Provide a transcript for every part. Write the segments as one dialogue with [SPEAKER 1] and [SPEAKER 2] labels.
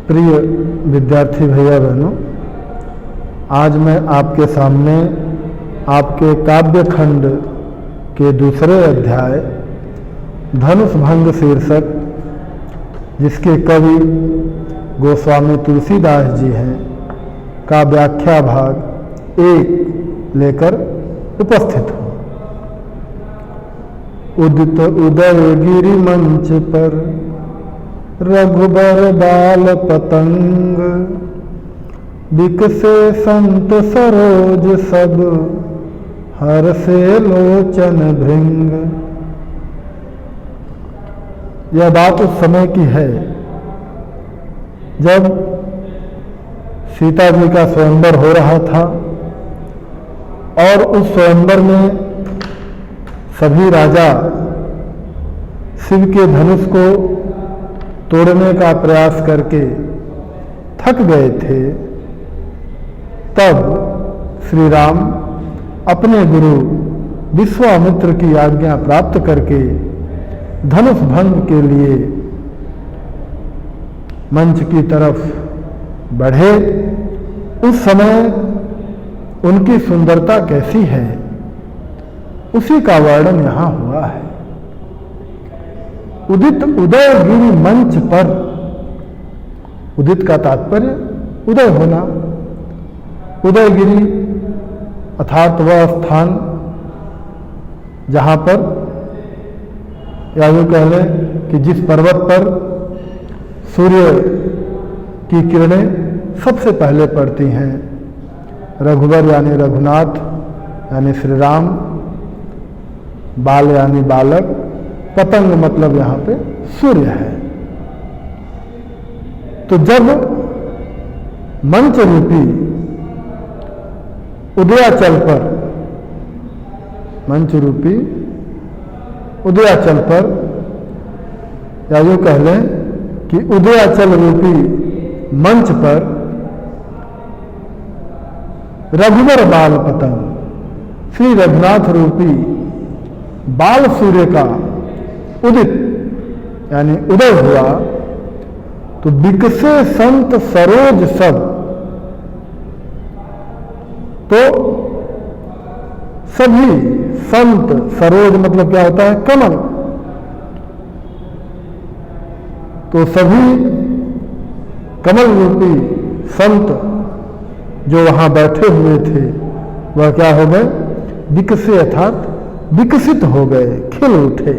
[SPEAKER 1] प्रिय विद्यार्थी भैया बहनों, आज मैं आपके सामने आपके काव्य खंड के दूसरे अध्याय धनुष भंग शीर्षक, जिसके कवि गोस्वामी तुलसीदास जी हैं, का व्याख्या भाग 1 लेकर उपस्थित हूँ। उदित उदयगिरि मंच पर रघुबर बाल पतंग, बिकसे संत सरोज सब, हर्षे लोचन भृंग। यह बात उस समय की है जब सीता जी का स्वयंवर हो रहा था और उस स्वयंवर में सभी राजा शिव के धनुष को तोड़ने का प्रयास करके थक गए थे। तब श्री राम अपने गुरु विश्वामित्र की आज्ञा प्राप्त करके धनुष भंग के लिए मंच की तरफ बढ़े। उस समय उनकी सुंदरता कैसी है, उसी का वर्णन यहां हुआ है। उदित उदयगिरि मंच पर, उदित का तात्पर्य उदय होना। उदयगिरि अर्थात वह स्थान जहां पर, या यूं कह लें कि जिस पर्वत पर सूर्य की किरणें सबसे पहले पड़ती हैं। रघुवर यानी रघुनाथ यानी श्री राम, बाल यानी बालक, पतंग मतलब यहां पे सूर्य है। तो जब मंच रूपी उदयाचल पर, मंच रूपी उदयाचल पर, या यूं कह लें कि उदयाचल रूपी मंच पर रघुवर बाल पतंग, श्री रघुनाथ रूपी बाल सूर्य का उदित यानी उदय हुआ, तो बिकसे संत सरोज सब, तो सभी संत, सरोज मतलब क्या होता है, कमल, तो सभी कमल रूपी संत जो वहां बैठे हुए थे वह क्या हो गए, विकसे अर्थात विकसित हो गए, खिल उठे।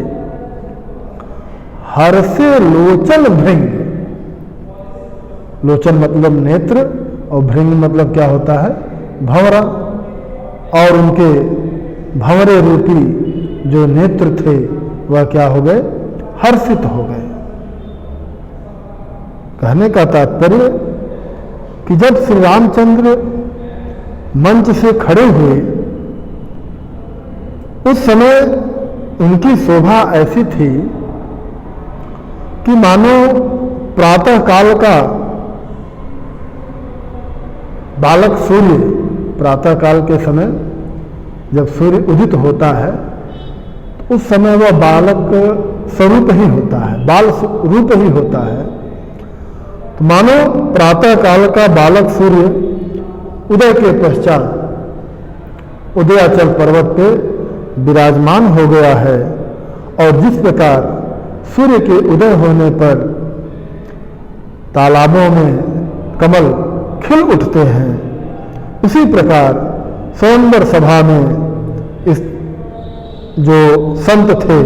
[SPEAKER 1] हर्षे लोचन भृंग, लोचन मतलब नेत्र और भृंग मतलब क्या होता है, भंवरा, और उनके भंवरे रूपी जो नेत्र थे वह क्या हो गए, हर्षित हो गए। कहने का तात्पर्य कि जब श्री रामचंद्र मंच से खड़े हुए, उस समय उनकी शोभा ऐसी थी कि मानो प्रातः काल का बालक सूर्य, प्रातः काल के समय जब सूर्य उदित होता है उस समय वह बालक स्वरूप ही होता है, बाल रूप ही होता है। तो मानो प्रातः काल का बालक सूर्य उदय के पश्चात उदयाचल पर्वत पे विराजमान हो गया है, और जिस प्रकार सूर्य के उदय होने पर तालाबों में कमल खिल उठते हैं, उसी प्रकार स्वयंवर सभा में इस जो संत थे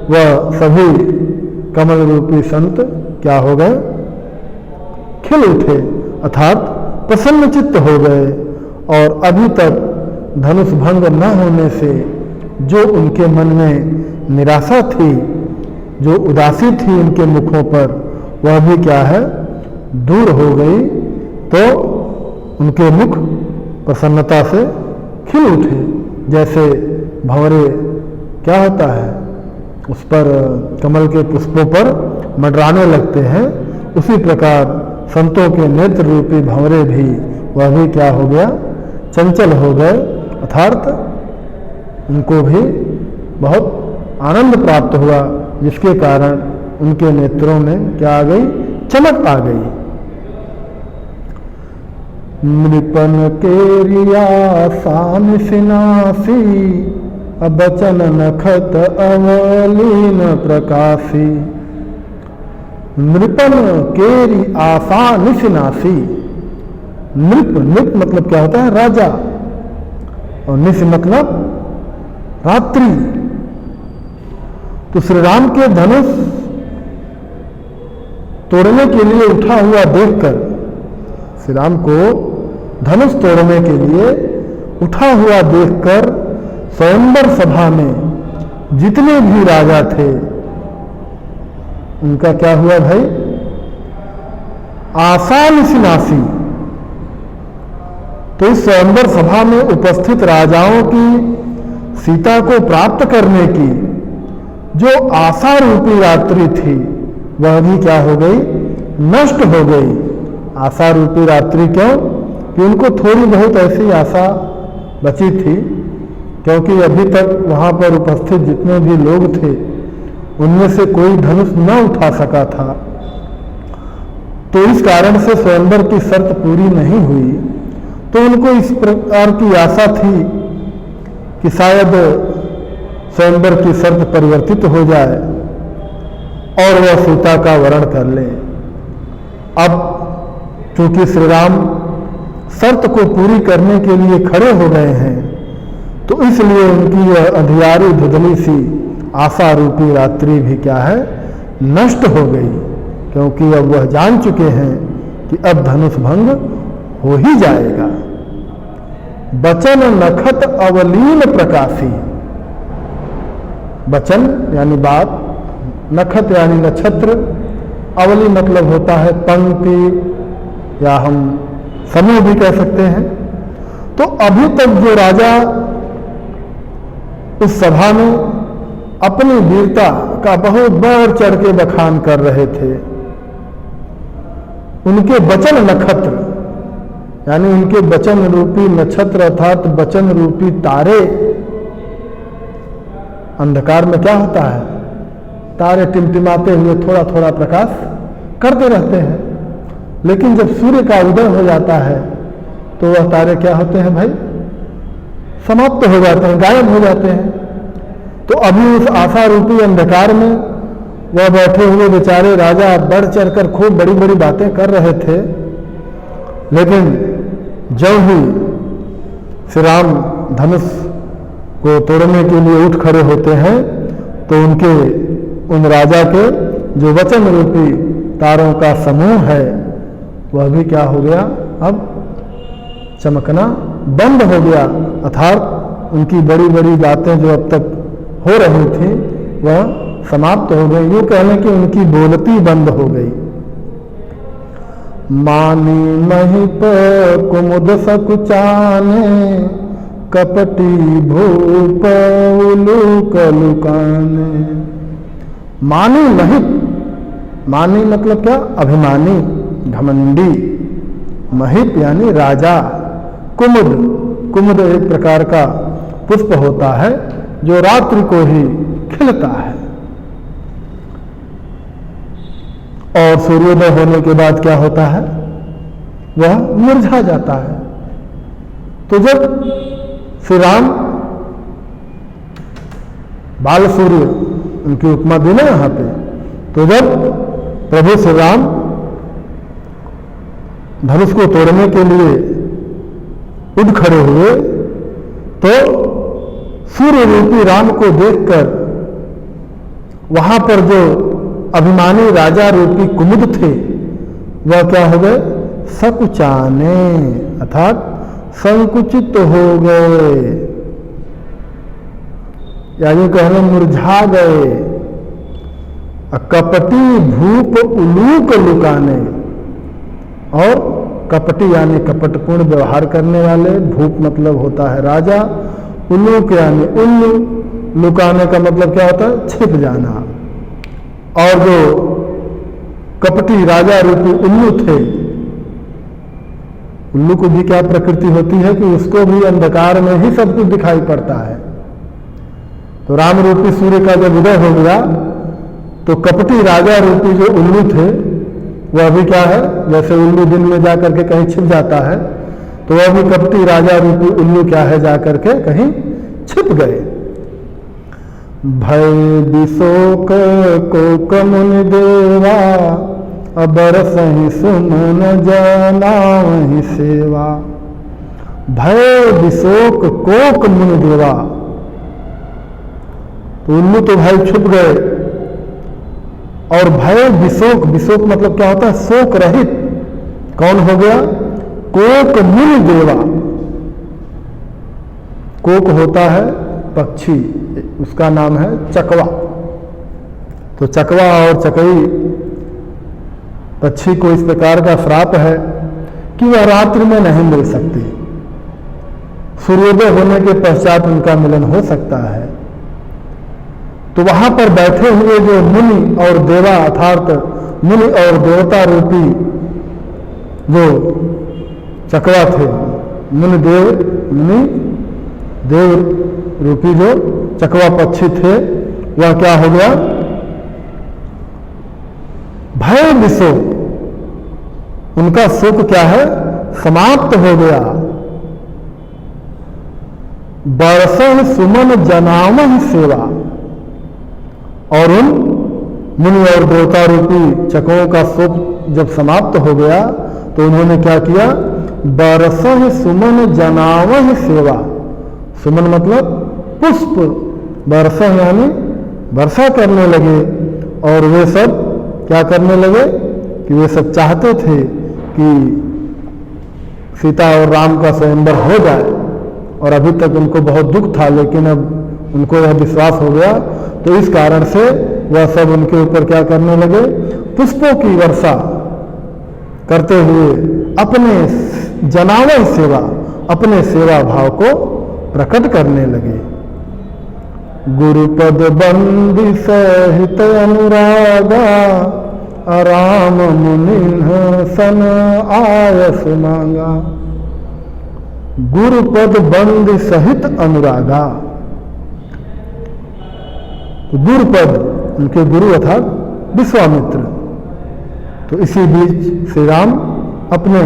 [SPEAKER 1] वह सभी कमल रूपी संत क्या हो गए, खिल उठे, अर्थात प्रसन्न चित्त हो गए। और अभी तक धनुष भंग न होने से जो उनके मन में निराशा थी, जो उदासी थी उनके मुखों पर, वह भी क्या है, दूर हो गई। तो उनके मुख प्रसन्नता से खिल उठे, जैसे भंवरे क्या होता है, उस पर कमल के पुष्पों पर मंडराने लगते हैं, उसी प्रकार संतों के नेत्र रूपी भंवरे भी, वह भी क्या हो गया, चंचल हो गए, अर्थात उनको भी बहुत आनंद प्राप्त हुआ, जिसके कारण उनके नेत्रों में क्या आ गई, चमक आ गई। नृपन केरिया सान सिनासी बचन नखत अवलीन प्रकाशी। नृपन केरी आसान सिनासी। नृप, नृप मतलब क्या होता है? राजा, और निश मतलब रात्रि। तो श्री राम के धनुष तोड़ने के लिए उठा हुआ देखकर, श्री राम को धनुष तोड़ने के लिए उठा हुआ देखकर स्वयंवर सभा में जितने भी राजा थे उनका क्या हुआ भाई? आसान सिनासी। तो इस स्वयंवर सभा में उपस्थित राजाओं की सीता को प्राप्त करने की जो आशा रूपी रात्रि थी वह भी क्या हो गई? नष्ट हो गई। आशा रूपी रात्रि क्यों? कि उनको थोड़ी बहुत ऐसी आशा बची थी, क्योंकि अभी तक वहां पर उपस्थित जितने भी लोग थे उनमें से कोई धनुष न उठा सका था। तो इस कारण से स्वयंवर की शर्त पूरी नहीं हुई। तो उनको इस प्रकार की आशा थी कि शायद स्वयंवर की शर्त परिवर्तित हो जाए और वह सीता का वरण कर ले। अब चूंकि श्री राम शर्त को पूरी करने के लिए खड़े हो गए हैं, तो इसलिए उनकी यह अंधियारी धुंधली सी आशा रूपी रात्रि भी क्या है? नष्ट हो गई। क्योंकि अब वह जान चुके हैं कि अब धनुष भंग हो ही जाएगा। बचन नखत अवलीन प्रकाशी। बचन यानी बात, नखत यानी नक्षत्र, अवली मतलब होता है पंक्ति या हम समूह भी कह सकते हैं। तो अभी तक जो राजा उस सभा में अपनी वीरता का बहुत बढ़ चढ़ के बखान कर रहे थे, उनके वचन नक्षत्र यानी उनके वचन रूपी नक्षत्र अर्थात वचन रूपी तारे, अंधकार में क्या होता है? तारे टिमटिमाते हुए थोड़ा थोड़ा प्रकाश करते रहते हैं, लेकिन जब सूर्य का उदय हो जाता है तो वह तारे क्या होते हैं भाई? समाप्त हो जाते हैं, गायब हो जाते हैं। तो अभी उस आशा रूपी अंधकार में वह बैठे हुए बेचारे राजा बढ़ चढ़कर खूब बड़ी बड़ी बातें कर रहे थे, लेकिन जब ही श्री राम धनुष को तोड़ने के लिए उठ खड़े होते हैं तो उन राजा के जो वचन रूपी तारों का समूह है वह भी क्या हो गया? अब चमकना बंद हो गया। अर्थात उनकी बड़ी बड़ी बातें जो अब तक हो रही थी वह समाप्त हो गई। यूं कहने की उनकी बोलती बंद हो गई। मानी महिप कुमुद सकुचाने कपटी भूप उलूक लुकाने। मानी महिप, मानी मतलब क्या? अभिमानी, घमंडी। महिप यानी राजा। कुमुद, कुमुद एक प्रकार का पुष्प होता है जो रात्रि को ही खिलता है और सूर्योदय होने के बाद क्या होता है? वह मुरझा जाता है। तो जब श्री राम बाल सूर्य उनकी उपमा दी ना यहां पे, तो जब प्रभु श्री राम धनुष को तोड़ने के लिए उठ खड़े हुए तो सूर्य रूपी राम को देखकर वहां पर जो अभिमानी राजा रूपी कुमुद थे वह क्या हो गए? सकुचाने अर्थात संकुचित हो गए, या यूं कहने मुरझा गए। कपटी भूप उलूक लुकाने, और कपटी यानी कपटपूर्ण व्यवहार करने वाले, भूप मतलब होता है राजा, उल्लूक यानी उल्लू, लुकाने का मतलब क्या होता है? छिप जाना। और जो कपटी राजा रूपी उल्लू थे, उल्लू को भी क्या प्रकृति होती है कि उसको भी अंधकार में ही सब कुछ दिखाई पड़ता है। तो राम रूपी सूर्य का जब उदय हो गया तो कपटी राजा रूपी जो उल्लू थे वह भी क्या है? जैसे उल्लू दिन में जाकर के कहीं छिप जाता है, तो वह भी कपटी राजा रूपी उल्लू क्या है जाकर के कहीं छिप गए। भय विशोक कोक मुनि देवा, अबर सही सुमन जनावहि सेवा। भय विशोक कोक मुनि देवा, तो उल्लू तो भाई छुप गए। और भय विशोक, विशोक मतलब क्या होता है? शोक रहित। कौन हो गया? कोक मुनि देवा। कोक होता है पक्षी, उसका नाम है चकवा। तो चकवा और चकई पक्षी को इस प्रकार का श्राप है कि वह रात्रि में नहीं मिल सकती, सूर्योदय होने के पश्चात उनका मिलन हो सकता है। तो वहां पर बैठे हुए जो मुनि और देवा अर्थात मुनि और देवता रूपी जो चकवा थे, मुनि देव रूपी जो चकवा पक्षी थे, वह क्या हो गया? भय विशोक, उनका शोक क्या है? समाप्त हो गया। बरसन सुमन जनावहि सेवा, और उन मुनि और देवता रूपी चकों का शोक जब समाप्त हो गया तो उन्होंने क्या किया? बरसह सुमन जनावह सेवा। सुमन मतलब पुष्प, बरसह यानी वर्षा करने लगे। और वे सब क्या करने लगे कि वे सब चाहते थे कि सीता और राम का स्वयंवर हो जाए, और अभी तक उनको बहुत दुख था, लेकिन अब उनको यह विश्वास हो गया, तो इस कारण से वह सब उनके ऊपर क्या करने लगे? पुष्पों की वर्षा करते हुए अपने जनावर सेवा, अपने सेवा भाव को प्रकट करने लगे। गुरुपद बंदी सहित अनुरागा, राम मुनिन्ह सन आयस मांगा। गुरुपद बंदी सहित अनुरागा, गुरुपद उनके गुरु अर्थात विश्वामित्र। तो इसी बीच श्री राम अपने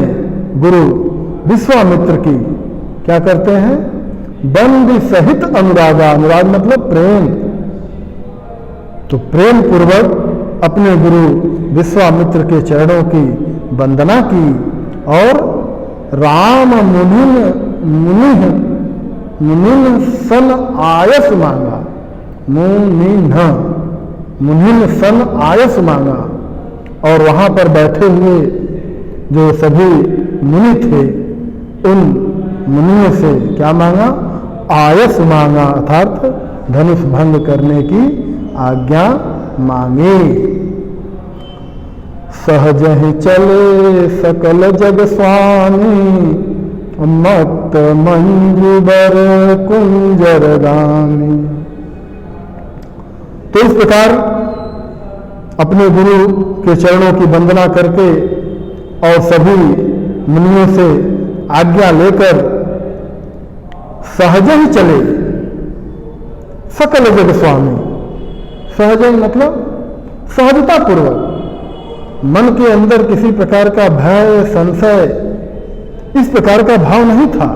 [SPEAKER 1] गुरु विश्वामित्र की क्या करते हैं? बंदी सहित अनुरागा, अनुराग मतलब प्रेम। तो प्रेम पूर्वक अपने गुरु विश्वामित्र के चरणों की वंदना की और राम मुनिन सन आयस मांगा। मुनिन सन आयस मांगा, और वहां पर बैठे हुए जो सभी मुनि थे उन मुनियों से क्या मांगा? आयस मांगा, अर्थात धनुष भंग करने की आज्ञा मांगे। सहज ही चले सकल जग स्वामी, मत मंजुबर कुंजर गामी। तो इस प्रकार अपने गुरु के चरणों की वंदना करके और सभी मुनियों से आज्ञा लेकर सहज ही चले सकल जग स्वामी। सहज मतलब सहजता पूर्वक, मन के अंदर किसी प्रकार का भय संशय इस प्रकार का भाव नहीं था।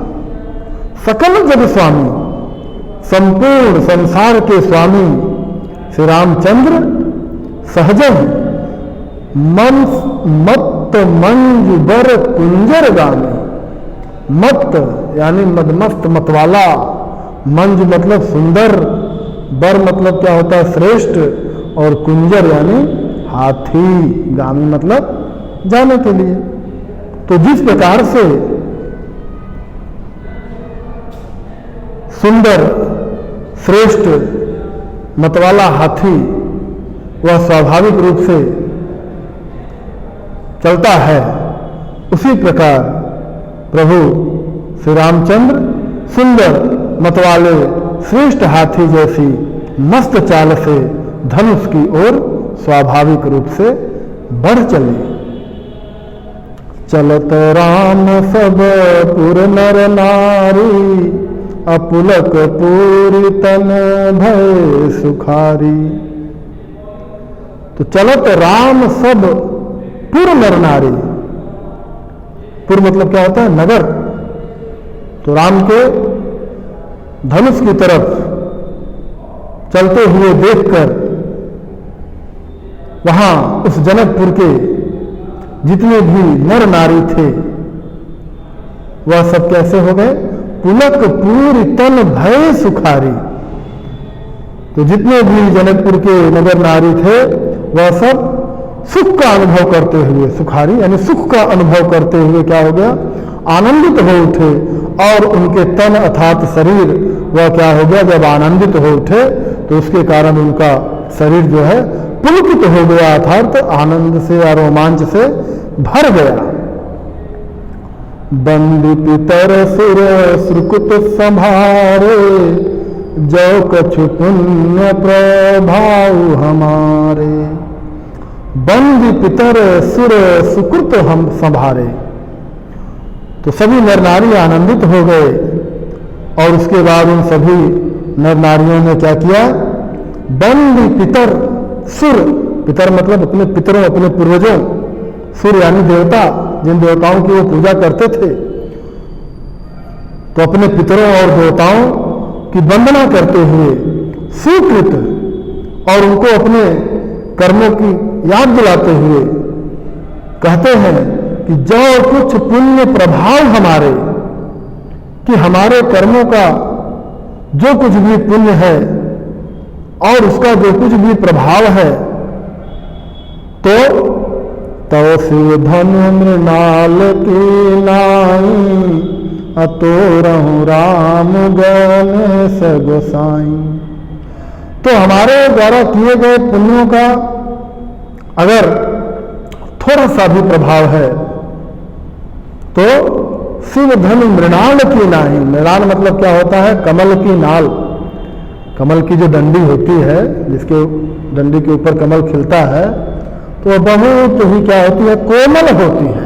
[SPEAKER 1] सकल जग स्वामी, संपूर्ण संसार के स्वामी श्री रामचंद्र सहजन मत मंज बर कुंजर गामी। मत यानी मदमस्त मतवाला, मंज मतलब सुंदर, बर मतलब क्या होता है? श्रेष्ठ, और कुंजर यानी हाथी, गामी मतलब जाने के लिए। तो जिस प्रकार से सुंदर श्रेष्ठ मतवाला हाथी वह स्वाभाविक रूप से चलता है, उसी प्रकार प्रभु श्री रामचंद्र सुंदर मतवाले श्रेष्ठ हाथी जैसी मस्त चाल से धनुष की ओर स्वाभाविक रूप से बढ़ चले। चलत राम सब पुर नर नारी, अपुलक पूरी तन भय सुखारी। तो चलत राम सब पुर नर नारी। पुर मतलब क्या होता है? नगर, तो राम के धनुष की तरफ चलते हुए देखकर वहां उस जनकपुर के जितने भी नर नारी थे वह सब कैसे हो गए? पुलक पूरी तन भय सुखारी। तो जितने भी जनकपुर के नगर नारी थे वह सब सुख का अनुभव करते हुए, सुखारी यानी सुख का अनुभव करते हुए क्या हो गया? आनंदित हो उठे। और उनके तन अर्थात शरीर वह क्या हो गया? जब आनंदित हो उठे तो उसके कारण उनका शरीर जो है पुलकित हो गया, अर्थात आनंद से या रोमांच से भर गया। बंदी पितर सुर सुकृत संभारे, जो कछु पुण्य प्रभाव हमारे। बंदी पितर सुर सुकृत हम संभारे। तो सभी नर नारी आनंदित हो गए और उसके बाद उन सभी नर नारियों ने क्या किया? बंदी पितर सुर, पितर मतलब अपने पितरों, अपने पूर्वजों, सुर यानी देवता, जिन देवताओं की वो पूजा करते थे, तो अपने पितरों और देवताओं की वंदना करते हुए सुकृत और उनको अपने कर्मों की याद दिलाते हुए कहते हैं कि जो कुछ पुण्य प्रभाव हमारे, कि हमारे कर्मों का जो कुछ भी पुण्य है और उसका जो कुछ भी प्रभाव है, तो तव शिव धनु मृणाल की नाई, अतोरहु राम गणेश गोसाई। तो हमारे द्वारा किए गए पुण्यों का अगर थोड़ा सा भी प्रभाव है तो शिव धनु मृणाल की नाई। मृणाल मतलब क्या होता है? कमल की नाल। कमल की जो डंडी होती है, जिसके डंडी के ऊपर कमल खिलता है, तो वह बहुत ही क्या होती है? कोमल होती है।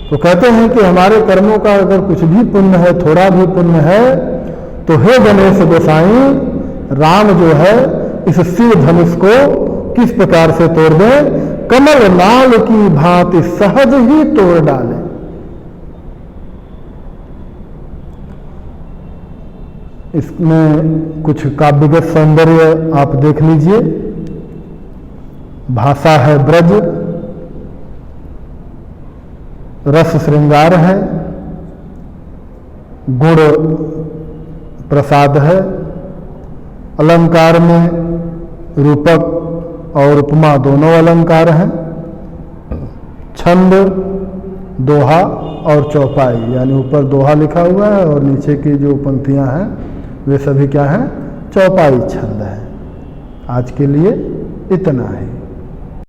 [SPEAKER 1] तो कहते हैं कि हमारे कर्मों का अगर कुछ भी पुण्य है, थोड़ा भी पुण्य है, तो हे गणेश गोसाई, राम जो है इस शिव धनुष को किस प्रकार से तोड़ दे? कमल नाल की भांति सहज ही तोड़ डाले। इसमें कुछ काव्यगत सौंदर्य आप देख लीजिए। भाषा है ब्रज, रस श्रृंगार है, गुण प्रसाद है, अलंकार में रूपक और उपमा दोनों अलंकार हैं, छंद, दोहा और चौपाई, यानी ऊपर दोहा लिखा हुआ है और नीचे की जो पंक्तियां हैं वे सभी क्या हैं? चौपाई छंद है। आज के लिए इतना है।